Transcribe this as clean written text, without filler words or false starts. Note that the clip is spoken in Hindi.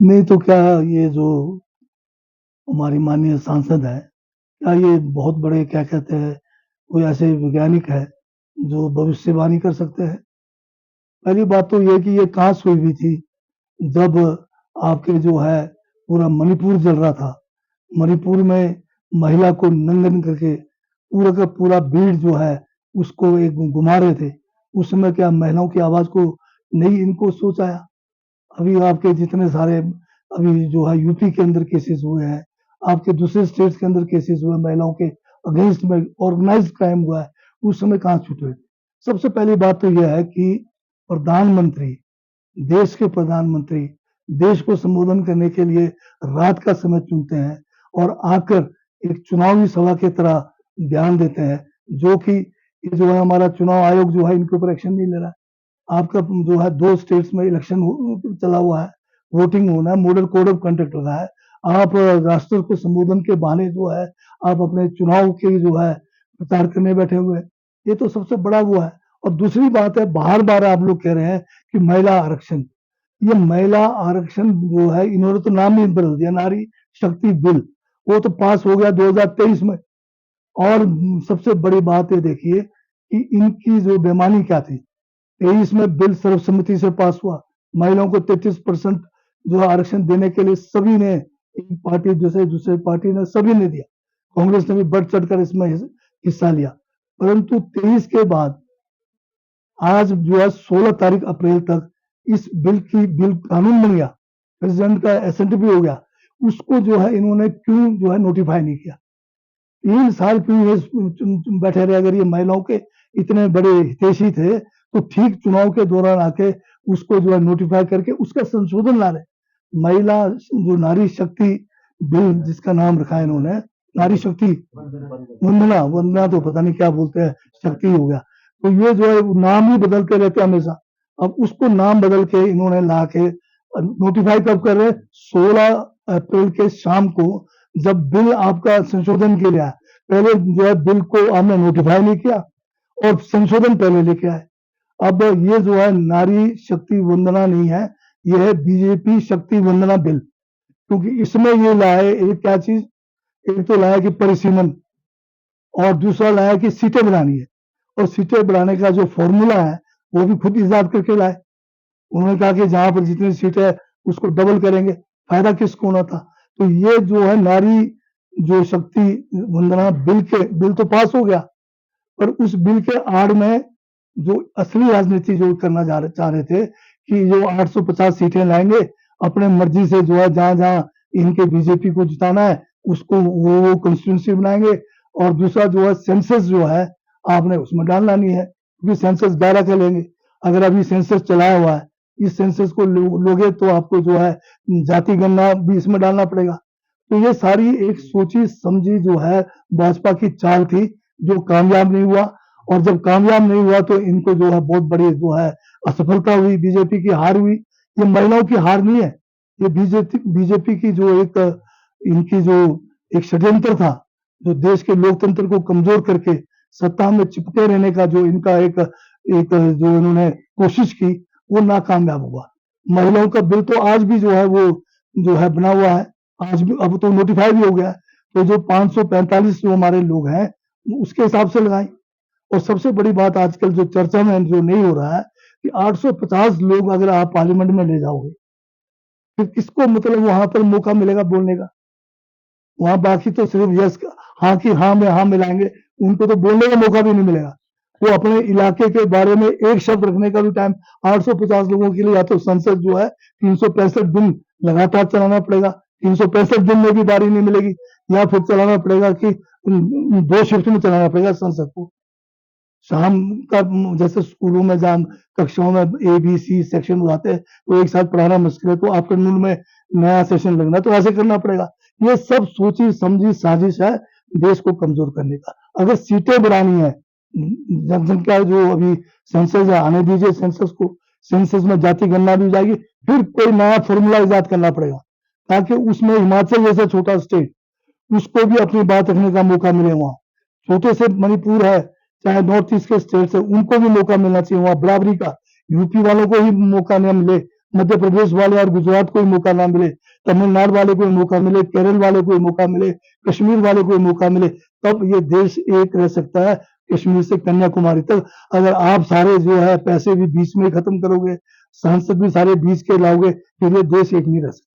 नहीं तो क्या ये जो हमारी माननीय सांसद है, क्या ये बहुत बड़े क्या कहते हैं, कोई ऐसे वैज्ञानिक है जो भविष्यवाणी कर सकते हैं? पहली बात तो ये कि ये कहाँ से हुई थी जब आपके जो है पूरा मणिपुर जल रहा था। मणिपुर में महिला को नंगन करके पूरा का पूरा भीड़ जो है उसको एक घुमा रहे थे। उस समय क्या महिलाओं की आवाज़ को नहीं इनको सोच आया? अभी आपके जितने सारे अभी जो है यूपी के अंदर केसेस हुए हैं, आपके दूसरे स्टेट्स के अंदर केसेस हुए महिलाओं के अगेंस्ट में ऑर्गेनाइज्ड क्राइम हुआ है, उस समय कहाँ छूटे? सबसे पहली बात तो यह है कि प्रधानमंत्री, देश के प्रधानमंत्री देश को संबोधन करने के लिए रात का समय चुनते हैं और आकर एक चुनावी सभा की तरह बयान देते हैं, जो कि ये जो है हमारा चुनाव आयोग जो है इनके ऊपर एक्शन नहीं ले रहा है। आपका जो है 2 स्टेट्स में इलेक्शन चला हुआ है, वोटिंग होना है, मॉडल कोड ऑफ कंडक्ट लगा है। आप राष्ट्र को संबोधन के बहाने जो है आप अपने चुनाव के जो है प्रचार करने बैठे हुए हैं। ये तो सबसे बड़ा वो है। और दूसरी बात है, बार-बार आप लोग कह रहे हैं कि महिला आरक्षण। ये महिला आरक्षण जो है इन्होंने तो नाम ही बदल दिया, नारी शक्ति बिल। वो तो पास हो गया 2023 में। और सबसे बड़ी बात ये देखिए कि इनकी जो बेईमानी क्या थी। 23 में बिल सर्वसम्मति से पास हुआ। महिलाओं को 33% जो है आरक्षण देने के लिए सभी ने, एक पार्टी जैसे दूसरे पार्टी ने सभी ने दिया। कांग्रेस ने भी बढ़ चढ़कर इसमें हिस्सा लिया। परंतु 23 के बाद आज जो है 16 तारीख अप्रैल तक इस बिल कानून बन गया, प्रेसिडेंट का एसेंट भी हो गया। उसको जो है इन्होंने क्यों जो है नोटिफाई नहीं किया? 3 साल क्यों ये बैठे रहे? अगर ये महिलाओं के इतने बड़े हितैषी थे तो ठीक चुनाव के दौरान आके उसको जो है नोटिफाई करके उसका संशोधन ला रहे। महिला जो नारी शक्ति बिल जिसका नाम रखा है इन्होंने, नारी शक्ति वंदना, वंदना तो पता नहीं क्या बोलते हैं, शक्ति हो गया। तो ये जो है नाम ही बदलते रहते हैं हमेशा। अब उसको नाम बदल के इन्होंने ला के नोटिफाई कब कर रहे? 16 अप्रैल के शाम को, जब बिल आपका संशोधन के लिए आया। पहले जो है बिल को आपने नोटिफाई नहीं किया और संशोधन पहले लेके आए। अब ये जो है नारी शक्ति वंदना नहीं है, ये है बीजेपी शक्ति वंदना बिल। क्योंकि इसमें ये लाए एक क्या चीज, एक तो लाया कि परिसीमन और दूसरा लाया कि सीटें बढ़ानी है। और सीटें बढ़ाने का जो फॉर्मूला है वो भी खुद इजाद करके लाए। उन्होंने कहा कि जहां पर जितनी सीट है उसको डबल करेंगे, फायदा किसको होना था? तो ये जो है नारी जो शक्ति वंदना बिल तो पास हो गया, पर उस बिल के आड़ में जो असली राजनीति जो करना चाह रहे थे कि जो 850 सीटें लाएंगे, अपने मर्जी से जो है जहां जहां इनके बीजेपी को जिताना है उसको वो कंस्टिट्यूंसी बनाएंगे। और दूसरा जो है सेंसस जो है आपने उसमें डालना नहीं है, क्योंकि सेंसस 11 के लेंगे। अगर अभी सेंसस चलाया हुआ है, इस सेंसस को लोगे तो आपको जो है जाति गणना भी इसमें डालना पड़ेगा। तो ये सारी एक सोची समझी जो है भाजपा की चाल थी, जो कामयाब नहीं हुआ। और जब कामयाब नहीं हुआ तो इनको जो है बहुत बड़ी जो है असफलता हुई, बीजेपी की हार हुई। ये महिलाओं की हार नहीं है, ये बीजेपी की जो एक इनकी जो एक षड्यंत्र था, जो देश के लोकतंत्र को कमजोर करके सत्ता में चिपके रहने का जो इनका एक एक जो इन्होंने कोशिश की, वो नाकामयाब हुआ। महिलाओं का बिल तो आज भी जो है वो जो है बना हुआ है, आज भी अब तो नोटिफाई भी हो गया है। तो जो 545 जो हमारे लोग हैं उसके हिसाब से लगाएं। और सबसे बड़ी बात आजकल जो चर्चा में जो नहीं हो रहा है कि 850 लोग अगर आप पार्लियामेंट में ले जाओगे, फिर किसको मतलब वहां पर मौका मिलेगा बोलने का? वहां बाकी तो सिर्फ यस, हाँ की हाँ में हाँ मिलाएंगे, उनको तो बोलने का मौका भी नहीं मिलेगा। वो अपने इलाके के बारे में एक शब्द रखने का भी टाइम, 850 लोगों के लिए या तो संसद जो है 365 दिन लगातार चलाना पड़ेगा, 365 दिन में भी बारी नहीं मिलेगी, या फिर चलाना पड़ेगा कि 2 शिफ्ट में चलाना पड़ेगा संसद को। शाम का जैसे स्कूलों में जहाँ कक्षाओं में ए बी सी सेक्शन होते हैं तो एक साथ पढ़ाना मुश्किल है, तो आफ्टरनून में नया सेशन लगना, तो ऐसे करना पड़ेगा। ये सब सोची समझी साजिश है देश को कमजोर करने का। अगर सीटें बढ़ानी है, जनसंख्या जो अभी सेंसस है आने दीजिए, सेंसस को, सेंसस में जाति गणना भी हो जाएगी, फिर कोई नया फॉर्मूला इजाद करना पड़ेगा ताकि उसमें हिमाचल जैसा छोटा स्टेट उसको भी अपनी बात रखने का मौका मिले। वहां छोटे से मणिपुर है, चाहे नॉर्थ ईस्ट के स्टेट्स है, उनको भी मौका मिलना चाहिए वहां बराबरी का। यूपी वालों को ही मौका न मिले मध्य प्रदेश वाले और गुजरात को ही मौका ना मिले, तमिलनाडु वाले को मौका मिले, केरल वाले को मौका मिले, कश्मीर वाले को मौका मिले, तब ये देश एक रह सकता है कश्मीर से कन्याकुमारी तक। अगर आप सारे जो है पैसे भी बीच में ही खत्म करोगे, सांसद भी सारे बीच के लाओगे, फिर ये देश एक नहीं रह सकता।